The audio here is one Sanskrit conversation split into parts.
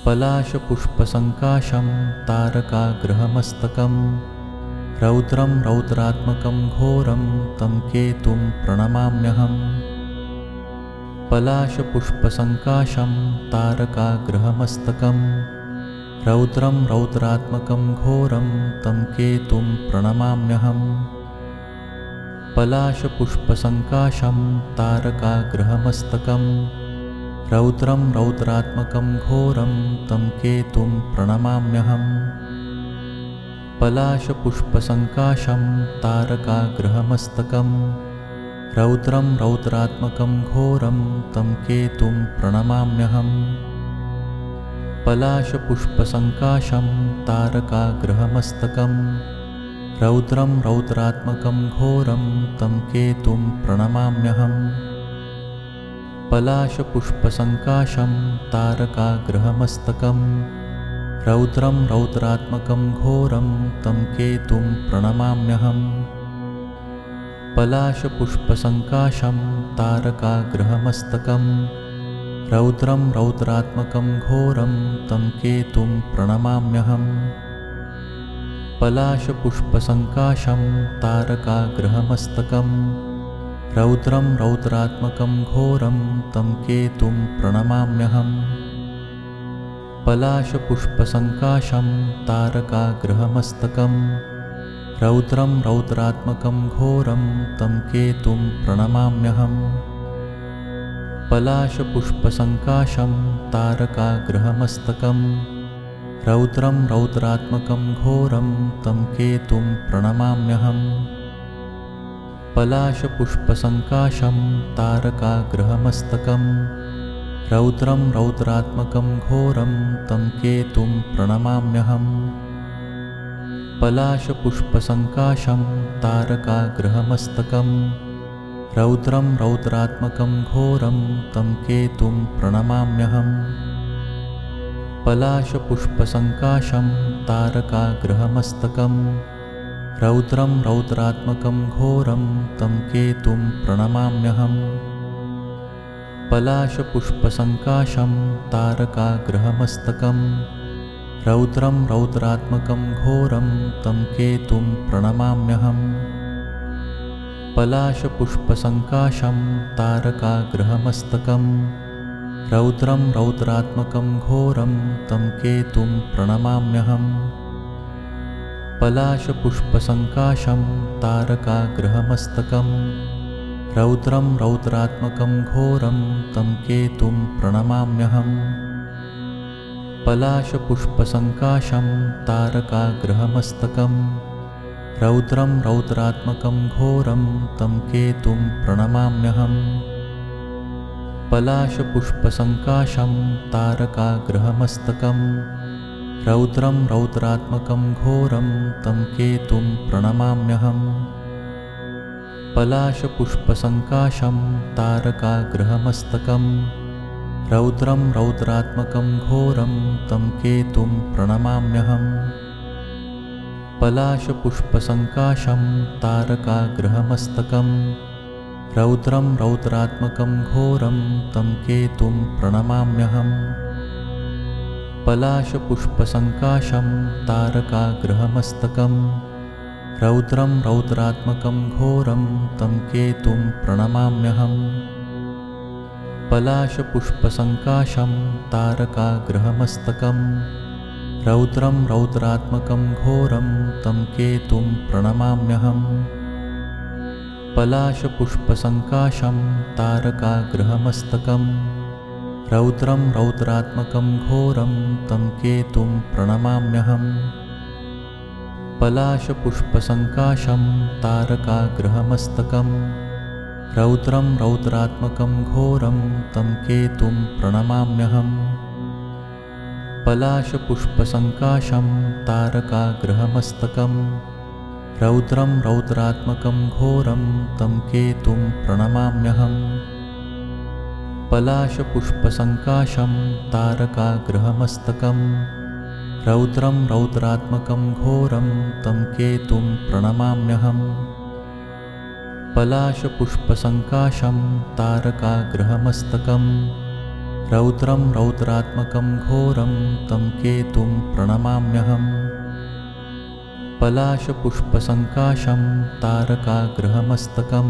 पलाशपुष्पसङ्काशं तारकाग्रहमस्तकं रौद्रं रौद्रात्मकं घोरं तं केतुं प्रणमाम्यहम्। पलाशपुष्पसङ्काशं तारकाग्रहमस्तकं रौद्रं रौद्रात्मकं घोरं तं केतुं प्रणमाम्यहम्। पलाशपुष्पसङ्काशं तारकाग्रहमस्तकं रौद्रं रौद्रात्मकं घोरं तं केतुं प्रणमाम्यहम्। पलाशपुष्पसङ्काशं तारकाग्रहमस्तकं रौद्रं रौद्रात्मकं घोरं तं केतुं प्रणमाम्यहम्। पलाशपुष्पसङ्काशं तारकाग्रहमस्तकं रौद्रं रौद्रात्मकं घोरं तं केतुं प्रणमाम्यहम्। पलाशपुष्पसङ्काशं तारकाग्रहमस्तकं रौद्रं रौद्रात्मकं घोरं तं केतुं प्रणमाम्यहम्। पलाशपुष्पसङ्काशं तारकाग्रहमस्तकं रौद्रं रौद्रात्मकं घोरं तं केतुं प्रणमाम्यहम्। पलाशपुष्पसङ्काशं तारकाग्रहमस्तकं रौद्रं रौद्रात्मकं घोरं तं केतुं प्रणमाम्यहम्। पलाशपुष्पसङ्काशं तारकाग्रहमस्तकं रौद्रं रौद्रात्मकं घोरं तं केतुं प्रणमाम्यहम्। पलाशपुष्पसङ्काशं तारकाग्रहमस्तकं रौद्रं रौद्रात्मकं घोरं तं केतुं प्रणमाम्यहम्। पलाशपुष्पसङ्काशं तारकाग्रहमस्तकं रौद्रं रौद्रात्मकं घोरं तं केतुं प्रणमाम्यहम्। पलाशपुष्पसङ्काशं तारकाग्रहमस्तकं रौद्रं रौद्रात्मकं घोरं तं केतुं प्रणमाम्यहम्। पलाशपुष्पसङ्काशं तारकाग्रहमस्तकं रौद्रं रौद्रात्मकं घोरं तं केतुं प्रणमाम्यहम्। पलाशपुष्पसङ्काशं तारकाग्रहमस्तकं रौद्रं रौद्रात्मकं घोरं तं केतुं प्रणमाम्यहम्। पलाशपुष्पसङ्काशं तारकाग्रहमस्तकं रौद्रं रौद्रात्मकं घोरं तं केतुं प्रणमाम्यहम्। पलाशपुष्पसङ्काशं तारकाग्रहमस्तकं रौद्रं रौद्रात्मकं घोरं तं केतुं प्रणमाम्यहम्। पलाशपुष्पसङ्काशं तारकाग्रहमस्तकं रौद्रं रौद्रात्मकं घोरं तं केतुं प्रणमाम्यहम्। पलाशपुष्पसङ्काशं तारकाग्रहमस्तकं रौद्रं रौद्रात्मकं घोरं तं केतुं प्रणमाम्यहम्। पलाशपुष्पसङ्काशं तारकाग्रहमस्तकं रौद्रं रौद्रात्मकं घोरं तं केतुं प्रणमाम्यहम्। पलाशपुष्पसङ्काशं तारकाग्रहमस्तकं रौद्रं रौद्रात्मकं घोरं तं केतुं प्रणमाम्यहम्। पलाशपुष्पसङ्काशं तारकाग्रहमस्तकं रौद्रं रौद्रात्मकं घोरं तं केतुं प्रणमाम्यहम्। पलाशपुष्पसङ्काशं तारकाग्रहमस्तकं रौद्रं रौद्रात्मकं घोरं तं केतुं प्रणमाम्यहम्। पलाशपुष्पसङ्काशं तारकाग्रहमस्तकं रौद्रं रौद्रात्मकं घोरं तं केतुं प्रणमाम्यहम्। पलाशपुष्पसङ्काशं तारकाग्रहमस्तकं रौद्रं रौद्रात्मकं घोरं तं केतुं प्रणमाम्यहम्। पलाशपुष्पसङ्काशं तारकाग्रहमस्तकं रौद्रं रौद्रात्मकं घोरं तं केतुं प्रणमाम्यहम्। पलाशपुष्पसङ्काशं तारकाग्रहमस्तकं रौद्रं रौद्रात्मकं घोरं तं केतुं प्रणमाम्यहम्। पलाशपुष्पसङ्काशं तारकाग्रहमस्तकं रौद्रं रौद्रात्मकं घोरं तं केतुं प्रणमाम्यहम् पलाशपुष्पसङ्काशं तारकाग्रहमस्तकं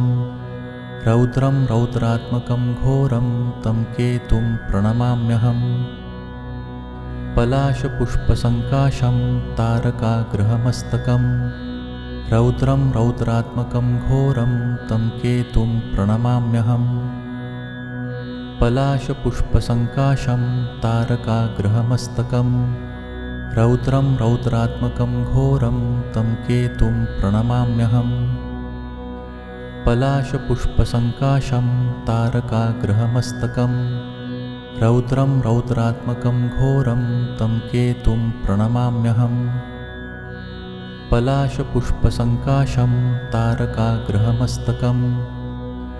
रौद्रं रौद्रात्मकं घोरं तं केतुं प्रणमाम्यहम् पलाशपुष्पसङ्काशं तारकाग्रहमस्तकं रौद्रं रौद्रात्मकं घोरं तं केतुं प्रणमाम्यहम् पलाशपुष्पसङ्काशं तारकाग्रहमस्तकं रौद्रं रौद्रात्मकं घोरं तं केतुं प्रणमाम्यहम् पलाशपुष्पसङ्काशं तारकाग्रहमस्तकं रौद्रं रौद्रात्मकं घोरं तं केतुं प्रणमाम्यहम् पलाशपुष्पसङ्काशं तारकाग्रहमस्तकं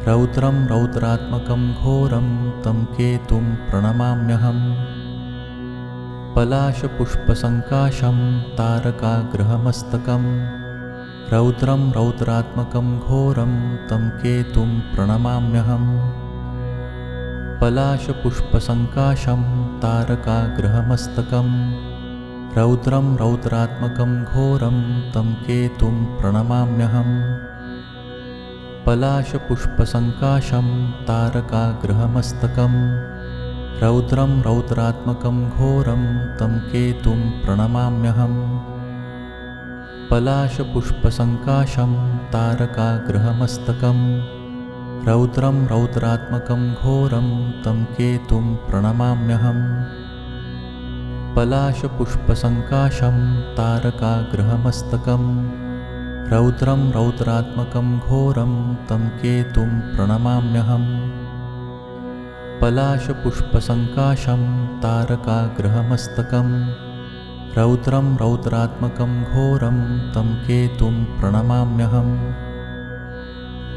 रौद्रं रौद्रात्मकं घोरं तं केतुं प्रणमाम्यहम् पलाशपुष्पसङ्काशं तारकाग्रहमस्तकं रौद्रं रौद्रात्मकं घोरं तं केतुं प्रणमाम्यहम् पलाशपुष्पसङ्काशं तारकाग्रहमस्तकं रौद्रं रौद्रात्मकं घोरं तं केतुं प्रणमाम्यहम् पलाशपुष्पसङ्काशं तारकाग्रहमस्तकं रौद्रं रौद्रात्मकं घोरं तं केतुं प्रणमाम्यहम् पलाशपुष्पसङ्काशं तारकाग्रहमस्तकं रौद्रं रौद्रात्मकं घोरं तं केतुं प्रणमाम्यहम् पलाशपुष्पसङ्काशं तारकाग्रहमस्तकं रौद्रं रौद्रात्मकं घोरं तं केतुं प्रणमाम्यहम् पलाशपुष्पसङ्काशं तारकाग्रहमस्तकं रौद्रं रौद्रात्मकं घोरं तं केतुं प्रणमाम्यहम्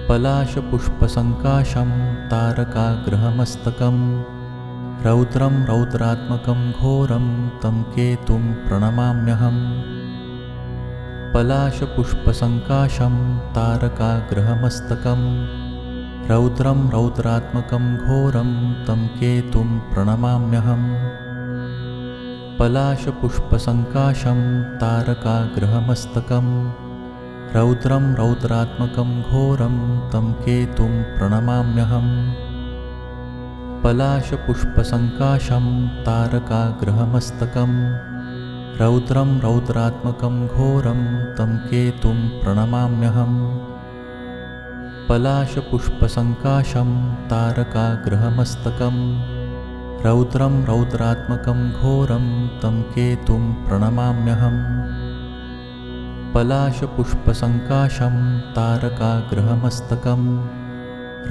पलाशपुष्पसङ्काशं तारकाग्रहमस्तकं रौद्रं रौद्रात्मकं घोरं तं केतुं प्रणमाम्यहम् पलाशपुष्पसङ्काशं तारकाग्रहमस्तकं रौद्रं रौद्रात्मकं घोरं तं केतुं प्रणमाम्यहम् पलाशपुष्पसङ्काशं तारकाग्रहमस्तकं रौद्रं रौद्रात्मकं घोरं तं केतुं प्रणमाम्यहम् पलाशपुष्पसङ्काशं तारकाग्रहमस्तकं रौद्रं रौद्रात्मकं घोरं तं केतुं प्रणमाम्यहम् पलाशपुष्पसङ्काशं तारकाग्रहमस्तकं रौद्रं रौद्रात्मकं घोरं तं केतुं प्रणमाम्यहम् पलाशपुष्पसङ्काशं तारकाग्रहमस्तकं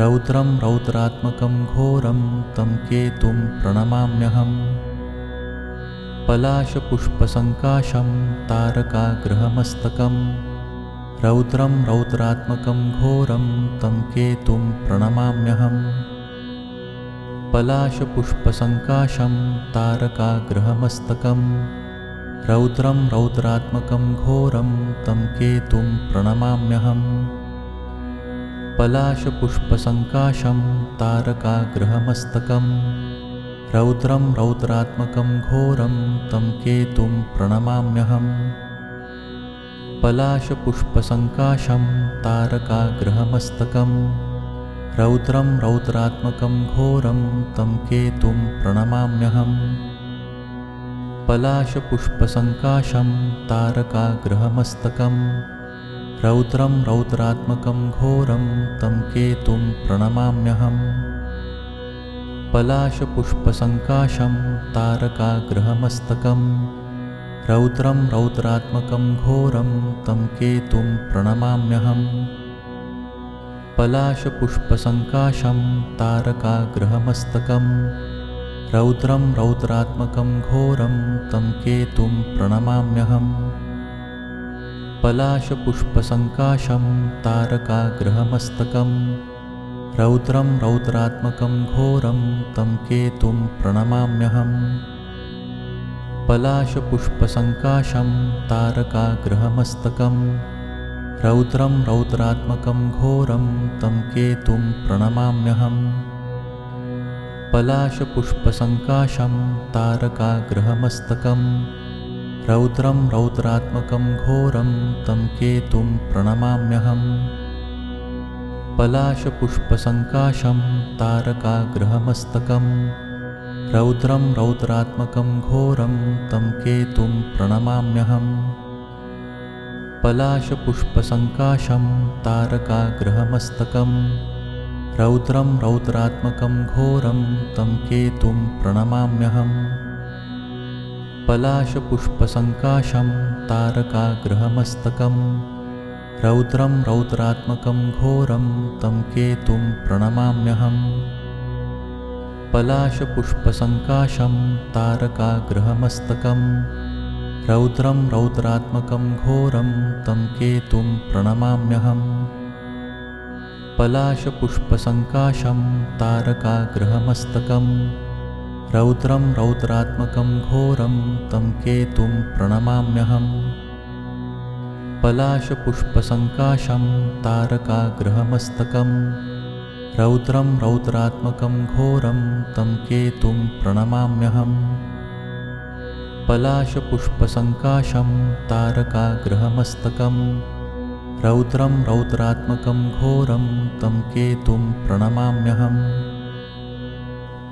रौद्रं रौद्रात्मकं घोरं तं केतुं प्रणमाम्यहम् पलाशपुष्पसङ्काशं तारकाग्रहमस्तकं रौद्रं रौद्रात्मकं घोरं तं केतुं प्रणमाम्यहम् पलाशपुष्पसङ्काशं तारकाग्रहमस्तकं रौद्रं रौद्रात्मकं घोरं तं केतुं प्रणमाम्यहम् पलाशपुष्पसङ्काशं तारकाग्रहमस्तकं रौद्रं रौद्रात्मकं घोरं तं केतुं प्रणमाम्यहम् पलाशपुष्पसङ्काशं तारकाग्रहमस्तकं रौद्रं रौद्रात्मकं घोरं तं केतुं प्रणमाम्यहम् पलाशपुष्पसङ्काशं तारकाग्रहमस्तकं रौद्रं रौद्रात्मकं घोरं तं केतुं प्रणमाम्यहम् पलाशपुष्पसङ्काशं तारकाग्रहमस्तकं रौद्रं रौद्रात्मकं घोरं तं केतुं प्रणमाम्यहम् पलाशपुष्पसङ्काशं तारकाग्रहमस्तकं रौद्रं रौद्रात्मकं घोरं तं केतुं प्रणमाम्यहम् पलाशपुष्पसङ्काशं तारकाग्रहमस्तकं रौद्रं रौद्रात्मकं घोरं तं केतुं प्रणमाम्यहम् पलाशपुष्पसङ्काशं तारकाग्रहमस्तकं रौद्रं रौद्रात्मकं घोरं तं केतुं प्रणमाम्यहम् पलाशपुष्पसङ्काशं तारकाग्रहमस्तकं रौद्रं रौद्रात्मकं घोरं तं केतुं प्रणमाम्यहम् पलाशपुष्पसङ्काशं तारकाग्रहमस्तकं रौद्रं रौद्रात्मकं घोरं तं केतुं प्रणमाम्यहम् पलाशपुष्पसङ्काशं तारकाग्रहमस्तकं रौद्रं रौद्रात्मकं घोरं तं केतुं प्रणमाम्यहम् पलाशपुष्पसङ्काशं तारकाग्रहमस्तकं रौद्रं रौद्रात्मकं घोरं तं केतुं प्रणमाम्यहम् पलाशपुष्पसङ्काशं तारकाग्रहमस्तकं रौद्रं रौद्रात्मकं घोरं तं केतुं प्रणमाम्यहम् पलाशपुष्पसङ्काशं तारकाग्रहमस्तकं रौद्रं रौद्रात्मकं घोरं तं केतुं प्रणमाम्यहम् पलाशपुष्पसङ्काशं तारकाग्रहमस्तकं रौद्रं रौद्रात्मकं घोरं तं केतुं प्रणमाम्यहम् पलाशपुष्पसङ्काशं तारकाग्रहमस्तकं रौद्रं रौद्रात्मकं घोरं तं केतुं प्रणमाम्यहम्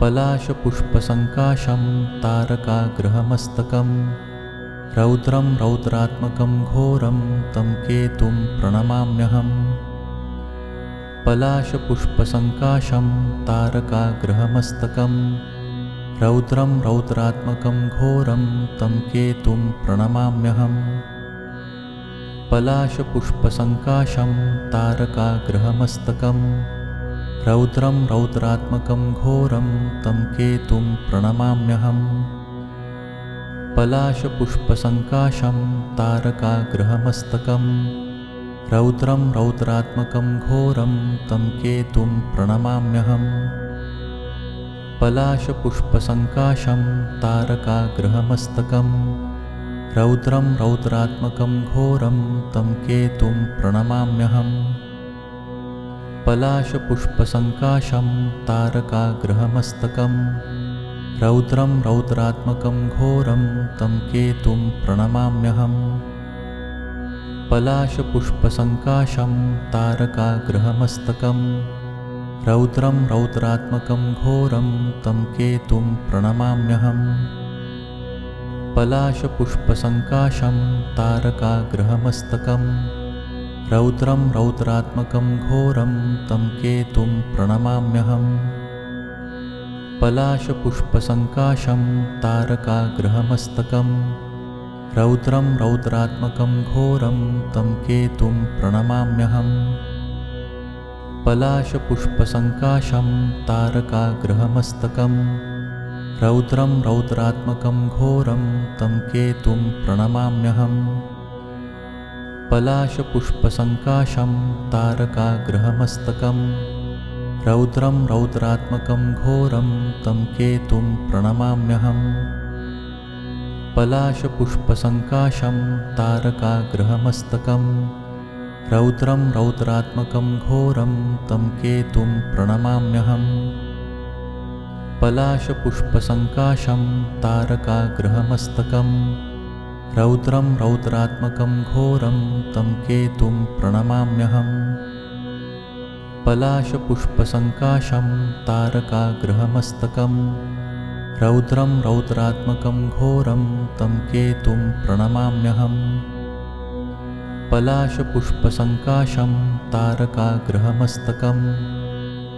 पलाशपुष्पसङ्काशं तारकाग्रहमस्तकं रौद्रं रौद्रात्मकं घोरं तं केतुं प्रणमाम्यहम् पलाशपुष्पसङ्काशं तारकाग्रहमस्तकं रौद्रं रौद्रात्मकं घोरं तं केतुं प्रणमाम्यहम् पलाशपुष्पसङ्काशं तारकाग्रहमस्तकं रौद्रं रौद्रात्मकं घोरं तं केतुं प्रणमाम्यहम् पलाशपुष्पसङ्काशं तारकाग्रहमस्तकं रौद्रं रौद्रात्मकं घोरं तं केतुं प्रणमाम्यहम् पलाशपुष्पसङ्काशं तारकाग्रहमस्तकं रौद्रं रौद्रात्मकं घोरं तं केतुं प्रणमाम्यहम् पलाशपुष्पसङ्काशं तारकाग्रहमस्तकं रौद्रं रौद्रात्मकं घोरं तं केतुं प्रणमाम्यहम् पलाशपुष्पसङ्काशं तारकाग्रहमस्तकं रौद्रं रौद्रात्मकं घोरं तं केतुं प्रणमाम्यहम् पलाशपुष्पसङ्काशं तारकाग्रहमस्तकं रौद्रं रौद्रात्मकं घोरं तं केतुं प्रणमाम्यहम् पलाशपुष्पसङ्काशं तारकाग्रहमस्तकं रौद्रं रौद्रात्मकं घोरं तं केतुं प्रणमाम्यहम् पलाशपुष्पसङ्काशं तारकाग्रहमस्तकं रौद्रं रौद्रात्मकं घोरं तं केतुं प्रणमाम्यहम् पलाशपुष्पसङ्काशं तारकाग्रहमस्तकं रौद्रं रौद्रात्मकं घोरं तं केतुं प्रणमाम्यहम् पलाशपुष्पसङ्काशं तारकाग्रहमस्तकं रौद्रं रौद्रात्मकं घोरं तं केतुं प्रणमाम्यहम् पलाशपुष्पसङ्काशं तारकाग्रहमस्तकं रौद्रं रौद्रात्मकं घोरं तं केतुं प्रणमाम्यहम् पलाशपुष्पसङ्काशं तारकाग्रहमस्तकं रौद्रं रौद्रात्मकं घोरं तं केतुं प्रणमाम्यहम् पलाशपुष्पसङ्काशं तारकाग्रहमस्तकं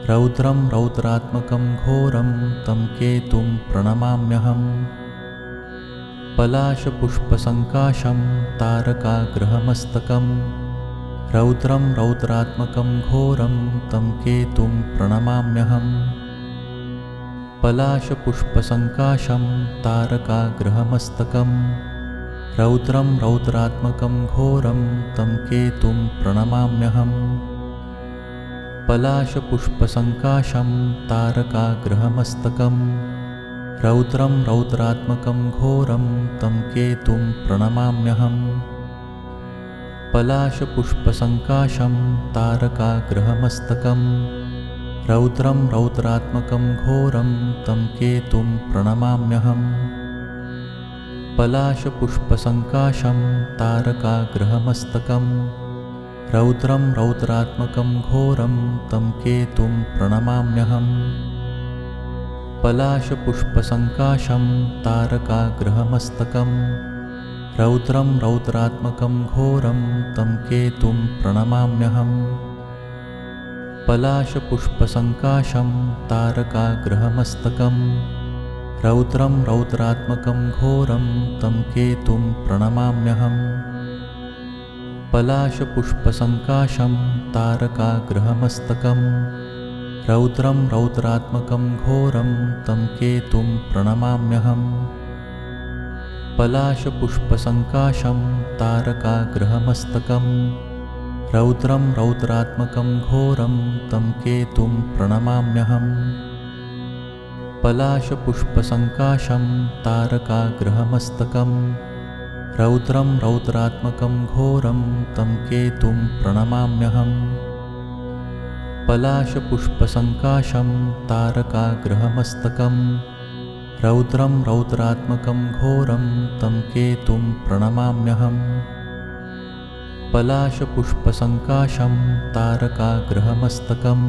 रौद्रं रौद्रात्मकं घोरं तं केतुं प्रणमाम्यहम् पलाशपुष्पसङ्काशं तारकाग्रहमस्तकं रौद्रं रौद्रात्मकं घोरं तं केतुं प्रणमाम्यहम् पलाशपुष्पसङ्काशं तारकाग्रहमस्तकं रौद्रं रौद्रात्मकं घोरं तं केतुं प्रणमाम्यहम् पलाशपुष्पसङ्काशं तारकाग्रहमस्तकं रौद्रं रौद्रात्मकं घोरं तं केतुं प्रणमाम्यहम् पलाशपुष्पसङ्काशं तारकाग्रहमस्तकं रौद्रं रौद्रात्मकं घोरं तं केतुं प्रणमाम्यहम् पलाशपुष्पसङ्काशं तारकाग्रहमस्तकम् रौद्रं रौद्रात्मकं घोरं तं केतुं प्रणमाम्यहम् पलाशपुष्पसङ्काशं तारकाग्रहमस्तकम् रौद्रं रौद्रात्मकं घोरं तं केतुं प्रणमाम्यहम् पलाशपुष्पसङ्काशं तारकाग्रहमस्तकम् रौद्रं रौद्रात्मकं घोरं तं केतुं प्रणमाम्यहम् पलाशपुष्पसङ्काशं तारकाग्रहमस्तकम् रौद्रं रौद्रात्मकं घोरं तं केतुं प्रणमाम्यहम् पलाशपुष्पसङ्काशं तारकाग्रहमस्तकम् रौद्रं रौद्रात्मकं घोरं तं केतुं प्रणमाम्यहम् पलाशपुष्पसङ्काशं तारकाग्रहमस्तकम् रौद्रं रौद्रात्मकं घोरं तं केतुं प्रणमाम्यहम् पलाशपुष्पसङ्काशं तारकाग्रहमस्तकम् रौद्रं रौद्रात्मकं घोरं तं केतुं प्रणमाम्यहम् पलाशपुष्पसङ्काशं तारकाग्रहमस्तकम्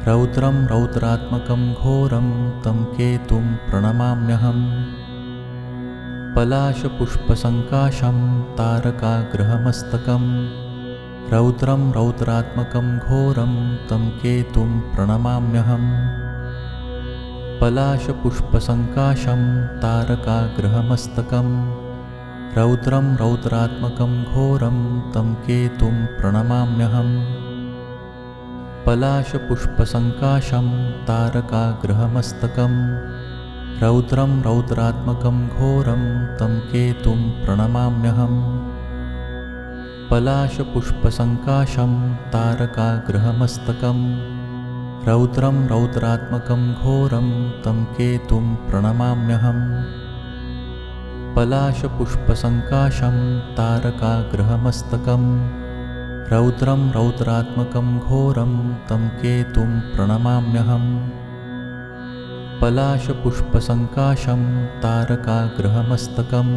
रौद्रं रौद्रात्मकं घोरं तं केतुं प्रणमाम्यहम् पलाशपुष्पसङ्काशं तारकाग्रहमस्तकम् रौद्रं रौद्रात्मकं घोरं तं केतुं प्रणमाम्यहम् पलाशपुष्पसङ्काशं तारकाग्रहमस्तकम् रौद्रं रौद्रात्मकं घोरं तं केतुं प्रणमाम्यहम् पलाशपुष्पसङ्काशं तारकाग्रहमस्तकम् रौद्रं रौद्रात्मकं घोरं तं केतुं प्रणमाम्यहम् पलाशपुष्पसङ्काशं तारकाग्रहमस्तकम् रौद्रं रौद्रात्मकं घोरं तं केतुं प्रणमाम्यहम् पलाशपुष्पसङ्काशं तारकाग्रहमस्तकम् रौद्रं रौद्रात्मकं घोरं तं केतुं प्रणमाम्यहम् पलाशपुष्पसङ्काशं तारकाग्रहमस्तकम्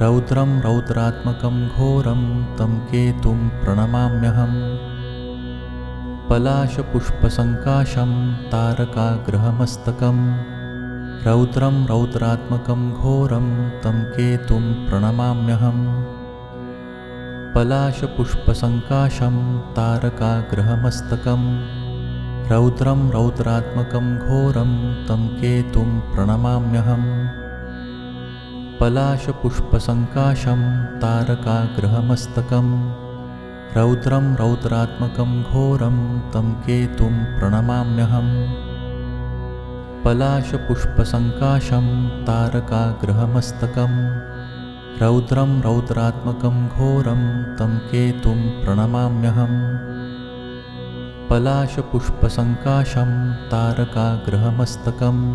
रौद्रं रौद्रात्मकं घोरं तं केतुं प्रणमाम्यहम् पलाशपुष्पसङ्काशं तारकाग्रहमस्तकम् रौद्रं रौद्रात्मकं घोरं तं केतुं प्रणमाम्यहम् पलाशपुष्पसङ्काशं तारकाग्रहमस्तकम् रौद्रं रौद्रात्मकं घोरं तं केतुं प्रणमाम्यहम् पलाशपुष्पसङ्काशं तारकाग्रहमस्तकम् रौद्रं रौद्रात्मकं घोरं तं केतुं प्रणमाम्यहम् पलाशपुष्पसङ्काशं तारकाग्रहमस्तकम् रौद्रं रौद्रात्मकं घोरं तं केतुं प्रणमाम्यहम् पलाशपुष्पसङ्काशं तारकाग्रहमस्तकम्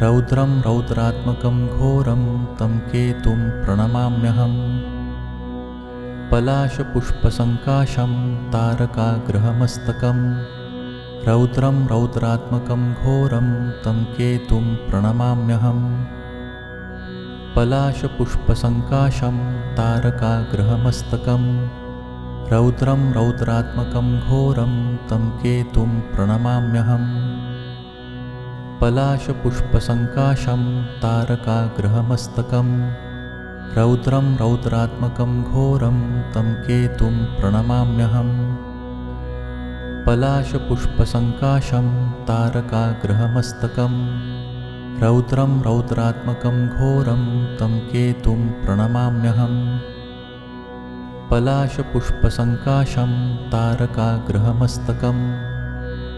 रौद्रं रौद्रात्मकं घोरं तं केतुं प्रणमाम्यहम् पलाशपुष्पसङ्काशं तारकाग्रहमस्तकम् रौद्रं रौद्रात्मकं घोरं तं केतुं प्रणमाम्यहम् पलाशपुष्पसङ्काशं तारकाग्रहमस्तकम् रौद्रं रौद्रात्मकं घोरं तं केतुं प्रणमाम्यहम् पलाशपुष्पसङ्काशं तारकाग्रहमस्तकम् रौद्रं रौद्रात्मकं घोरं तं केतुं प्रणमाम्यहम् पलाशपुष्पसङ्काशं तारकाग्रहमस्तकम् रौद्रं रौद्रात्मकं घोरं तं केतुं प्रणमाम्यहम् पलाशपुष्पसङ्काशं तारकाग्रहमस्तकम्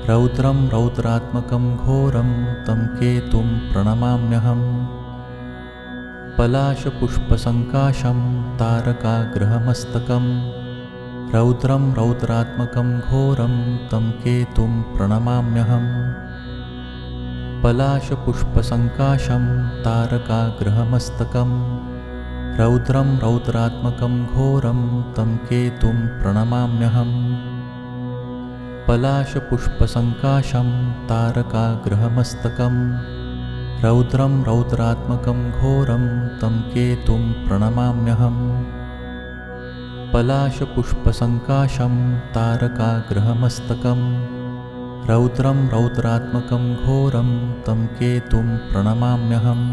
रौद्रं रौद्रात्मकं घोरं तं केतुं प्रणमाम्यहम् पलाशपुष्पसङ्काशं तारकाग्रहमस्तकम् रौद्रं रौद्रात्मकं घोरं तं केतुं प्रणमाम्यहम् पलाशपुष्पसङ्काशं तारकाग्रहमस्तकम् रौद्रं रौद्रात्मकं घोरं तं केतुं प्रणमाम्यहम् पलाशपुष्पसङ्काशं तारकाग्रहमस्तकं रौद्रं रौद्रात्मकं घोरं तं केतुं प्रणमाम्यहम् पलाशपुष्पसङ्काशं तारकाग्रहमस्तकं रौद्रं रौद्रात्मकं घोरं तं केतुं प्रणमाम्यहम्